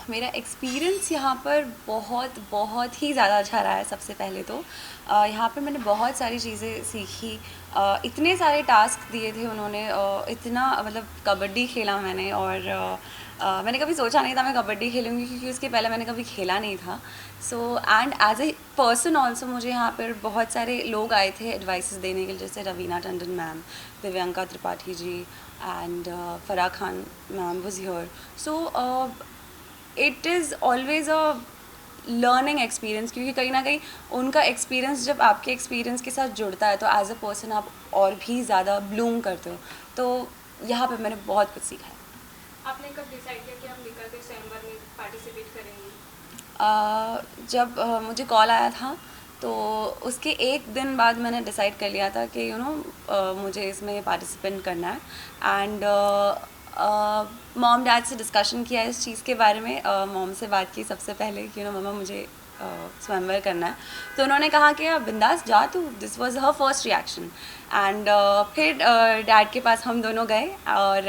मेरा एक्सपीरियंस यहाँ पर बहुत बहुत ही ज़्यादा अच्छा रहा है। सबसे पहले तो यहाँ पे मैंने बहुत सारी चीज़ें सीखी। इतने सारे टास्क दिए थे उन्होंने, इतना मतलब कबड्डी खेला मैंने, और मैंने कभी सोचा नहीं था मैं कबड्डी खेलूँगी, क्योंकि उसके पहले मैंने कभी खेला नहीं था। So and as a person also मुझे यहाँ पर बहुत सारे लोग आए थे एडवाइसेस देने के लिए, जैसे Raveena Tandon ma'am, Divyanka Tripathi ji, and Farah Khan ma'am was here. So it is always a learning experience, क्योंकि कहीं ना कहीं उनका एक्सपीरियंस जब आपके एक्सपीरियंस के साथ जुड़ता है तो एज अ पर्सन आप और भी ज़्यादा ब्लूम करते हो। तो यहाँ पे मैंने बहुत कुछ सीखा है। आपने कब डिसाइड किया कि आप मिका के स्वयंवर में पार्टिसिपेट करेंगी? जब मुझे कॉल आया था तो उसके एक दिन बाद मैंने डिसाइड कर लिया था कि मुझे इसमें पार्टिसिपेट करना है। एंड मॉम डैड से डिस्कशन किया इस चीज़ के बारे में। मॉम से बात की सबसे पहले कि मम्मा मुझे स्वयंवर करना है। तो उन्होंने कहा कि बिंदास जा तू। This was her first reaction. And फिर डैड के पास हम दोनों गए, और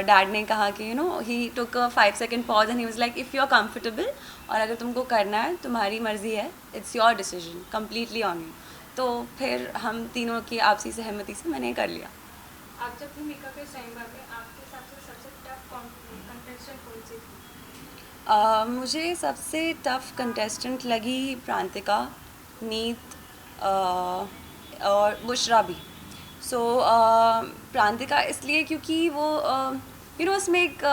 डैड ने कहा कि he took a 5 second pause and he was like, if you are comfortable और अगर तुमको करना है, तुम्हारी मर्ज़ी है, it's your decision, completely on you. तो फिर हम तीनों की आपसी सहमति से मैंने कर लिया। आप जब भी मिका के स्वयंवर में आपके हिसाब से सबसे टफ कंटेस्टेंट कौन सी थी? मुझे सबसे टफ कंटेस्टेंट लगी प्रांतिका, नीत, और बुशरा भी। सो प्रांतिका इसलिए क्योंकि वो उसमें एक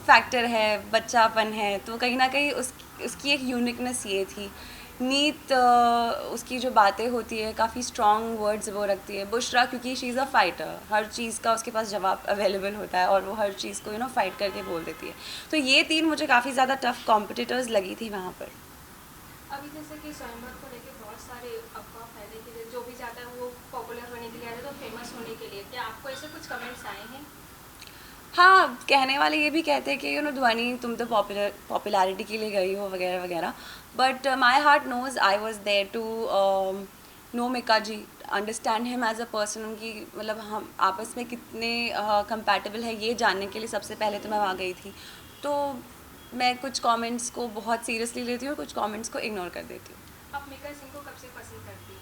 फैक्टर है, बच्चापन है, तो कहीं ना कहीं उसकी एक यूनिकनेस ये थी। नीत, उसकी जो बातें होती है काफ़ी स्ट्रॉन्ग वर्ड्स वो रखती है। बुशरा क्योंकि शी इज़ अ फाइटर, हर चीज़ का उसके पास जवाब अवेलेबल होता है और वो हर चीज़ को फाइट करके बोल देती है। तो ये तीन मुझे काफ़ी ज़्यादा टफ कॉम्पिटिटर्स लगी थी वहाँ पर। अभी जैसे कि स्वयंवर को लेके बहुत सारे अफवाह फैले कि जो भी जाता है वो पॉपुलर होने के लिए आता है, तो फेमस होने के लिए, क्या आपको ऐसे कुछ कमेंट्स आए हैं? हाँ, कहने वाले ये भी कहते हैं कि ध्वनि तुम तो पॉपुलैरिटी के लिए गई हो वगैरह वगैरह, but my heart knows I was there to know Mika ji, understand him as a person. उनकी मतलब हम आपस में कितने कंपैटिबल है ये जानने के लिए सबसे पहले तो मैं वहाँ गई थी। तो मैं कुछ कमेंट्स को बहुत सीरियसली लेती हूँ और कुछ कमेंट्स को इग्नोर कर देती हूँ। आप मिका सिंह को कब से पसंद करती हैं?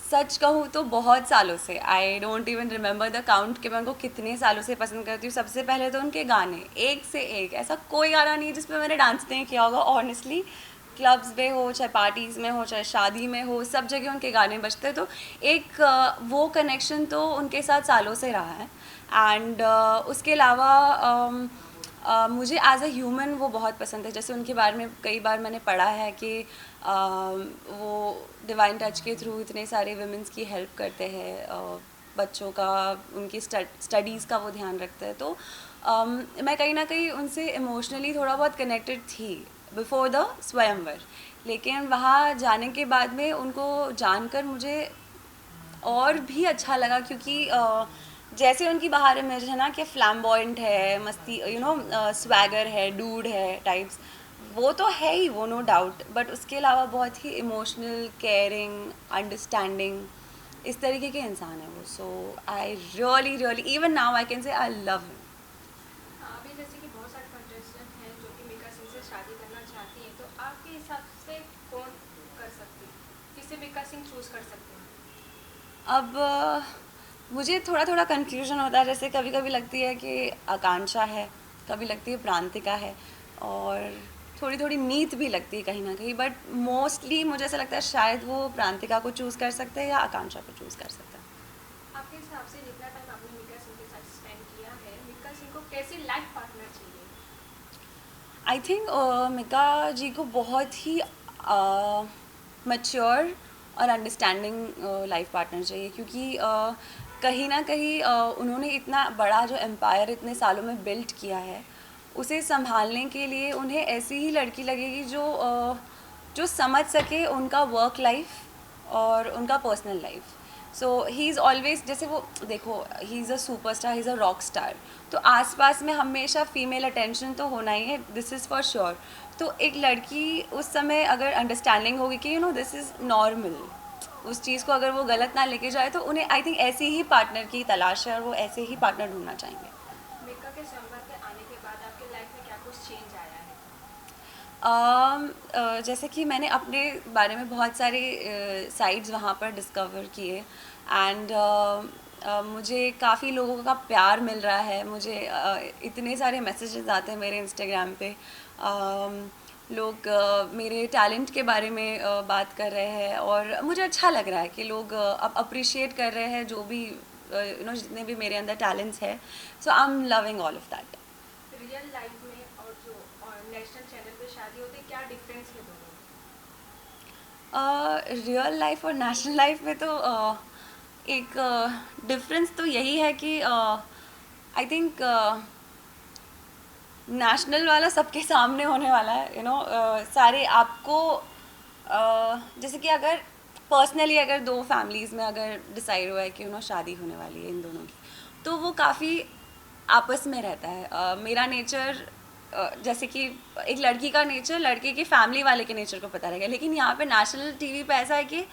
सच कहूँ तो बहुत सालों से। I don't even remember the count कि मैं उनको कितने सालों से पसंद करती हूँ। सबसे पहले तो उनके गाने, एक से एक, ऐसा कोई गाना नहीं है जिस पे मैंने डांस नहीं किया होगा। ऑनेस्टली, क्लब्स में हो, चाहे पार्टीज़ में हो, चाहे शादी में हो, सब जगह उनके गाने बजते। तो एक वो कनेक्शन तो उनके साथ सालों से रहा है। एंड उसके अलावा मुझे एज अ ह्यूमन वो बहुत पसंद है। जैसे उनके बारे में कई बार मैंने पढ़ा है कि वो डिवाइन टच के थ्रू इतने सारे वुमेंस की हेल्प करते हैं, बच्चों का, उनकी स्टडीज़ का वो ध्यान रखते हैं। तो मैं कहीं ना कहीं उनसे इमोशनली थोड़ा बहुत कनेक्टेड थी बिफोर द स्वयंवर। लेकिन वहाँ जाने के बाद में उनको जानकर मुझे और भी अच्छा लगा, क्योंकि जैसे उनकी बाहर इमेज है ना कि फ्लैम्बॉयंट है, मस्ती, स्वैगर है, डूड है टाइप्स, वो तो है ही, वो नो डाउट, बट उसके अलावा बहुत ही इमोशनल, केयरिंग, अंडरस्टैंडिंग, इस तरीके के इंसान है वो। So I really really, even now I can say I love him. हाँ, अभी जैसे कि बहुत सारे कंटेस्टेंट हैं जो कि मिका सिंह से शादी करना चाहती हैं, तो आपके हिसाब से कौन कर सकती है, किसे मिका सिंह चूज कर सकते हैं? अब मुझे थोड़ा थोड़ा कंफ्यूजन होता है। जैसे कभी कभी लगती है कि आकांक्षा है, कभी लगती है प्रांतिका है, और थोड़ी थोड़ी नीत भी लगती है कहीं ना कहीं, बट मोस्टली मुझे ऐसा लगता है शायद वो प्रांतिका को चूज़ कर सकते हैं या आकांक्षा को चूज़ कर सकते हैं। आपके हिसाब से जितना टाइम आपने मिका सिंह के साथ स्पेंड किया है, मिका सिंह को कैसी लाइफ पार्टनर चाहिए? आई थिंक मिका जी को बहुत ही मच्योर और अंडरस्टैंडिंग लाइफ पार्टनर चाहिए, क्योंकि कहीं ना कहीं उन्होंने इतना बड़ा जो एम्पायर इतने सालों में बिल्ड किया है, उसे संभालने के लिए उन्हें ऐसी ही लड़की लगेगी जो समझ सके उनका वर्क लाइफ और उनका personal life. So he is always, जैसे वो देखो, he is a superstar, he is a rock star, तो आसपास में हमेशा फीमेल अटेंशन तो होना ही है, दिस इज़ फॉर श्योर। तो एक लड़की उस समय अगर अंडरस्टैंडिंग होगी कि दिस इज़ नॉर्मल, उस चीज़ को अगर वो गलत ना लेके जाए, तो उन्हें आई थिंक ऐसे ही पार्टनर की तलाश है और वो ऐसे ही पार्टनर ढूंढना चाहेंगे। मिका के स्वयंवर के आने के बाद आपकी लाइफ में क्या कुछ कुछ चेंज आया है? जैसे कि मैंने अपने बारे में बहुत सारे साइड्स वहाँ पर डिस्कवर किए एंड मुझे काफ़ी लोगों का प्यार मिल रहा है। मुझे इतने सारे मैसेजेस आते हैं मेरे इंस्टाग्राम पे। लोग मेरे टैलेंट के बारे में बात कर रहे हैं और मुझे अच्छा लग रहा है कि लोग अब अप्रिशिएट कर रहे हैं जो भी जितने भी मेरे अंदर टैलेंट्स है। So I am loving all of that. Real life में और जो नेशनल चैनल पे शादी होती है, क्या डिफरेंस है दोनों में? रियल लाइफ और नेशनल लाइफ में तो एक डिफरेंस तो यही है कि आई थिंक नेशनल वाला सबके सामने होने वाला है। सारे आपको जैसे कि अगर पर्सनली अगर दो फैमिलीज़ में अगर डिसाइड हुआ है कि शादी होने वाली है इन दोनों की, तो वो काफ़ी आपस में रहता है। मेरा नेचर जैसे कि एक लड़की का नेचर लड़के के फैमिली वाले के नेचर को पता रहेगा, लेकिन यहाँ पे नेशनल टीवी पे ऐसा है कि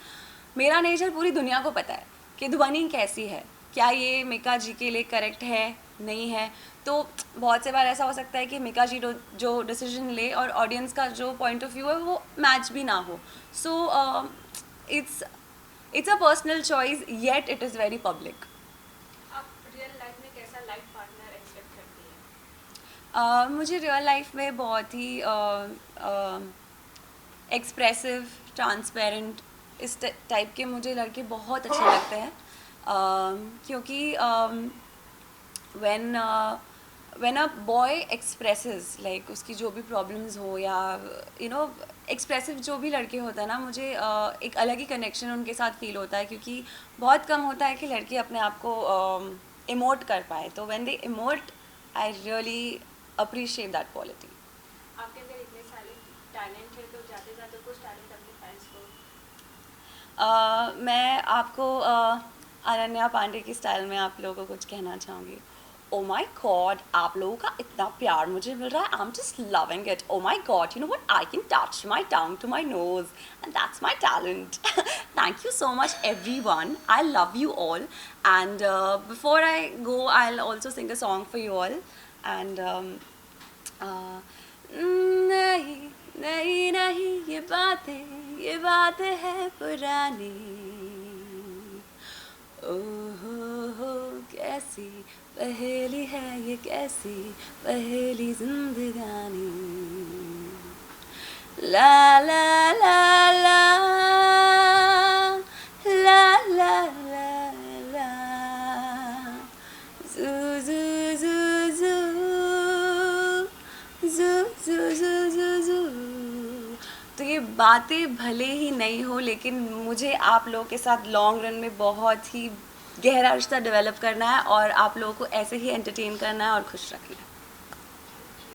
मेरा नेचर पूरी दुनिया को पता है कि ध्वनि कैसी है, क्या ये मिका जी के लिए करेक्ट है नहीं है। तो बहुत से बार ऐसा हो सकता है कि मिका जी जो डिसीजन ले और ऑडियंस का जो पॉइंट ऑफ व्यू है वो मैच भी ना हो। So it's a personal choice yet it is very public. आप रियल लाइफ में कैसा लाइफ पार्टनर एक्सपेक्ट करती हैं? मुझे रियल लाइफ में बहुत ही एक्सप्रेसिव, ट्रांसपेरेंट, इस टाइप के मुझे लड़के बहुत अच्छे लगते हैं। क्योंकि when a boy expresses like उसकी जो भी प्रॉब्लम्स हो या एक्सप्रेसिव जो भी लड़के होता है ना, मुझे एक अलग ही कनेक्शन उनके साथ फील होता है, क्योंकि बहुत कम होता है कि लड़के अपने आप को इमोट कर पाए। तो when they emote I really appreciate that quality. आपके अंदर इतने सारे टैलेंट है, तो ज़्यादा से ज़्यादा कुछ टैलेंट अपने फैंस को? मैं आपको अनन्या पांडे की स्टाइल में आप लोगों को कुछ कहना चाहूँगी। ओ माई गॉड, आप लोगों का इतना प्यार मुझे मिल रहा है, I am just loving it. Oh my God, you know what, I can touch my tongue to my nose and that's my talent. Thank you so much everyone, I love you all and before I go I will also sing a song for you all and नहीं नहीं नहीं ये बातें हैं पुरानी। ओहो कैसी पहेली है ये, कैसी पहेली जिंदगानी। ला ला ला ला ला ला ला ला जू जू जू जू जू जू जू जू जू। तो ये बातें भले ही नहीं हो, लेकिन मुझे आप लोगों के साथ लॉन्ग रन में बहुत ही गहरा रिश्ता डेवलप करना है और आप लोगों को ऐसे ही एंटरटेन करना है और खुश रखना है।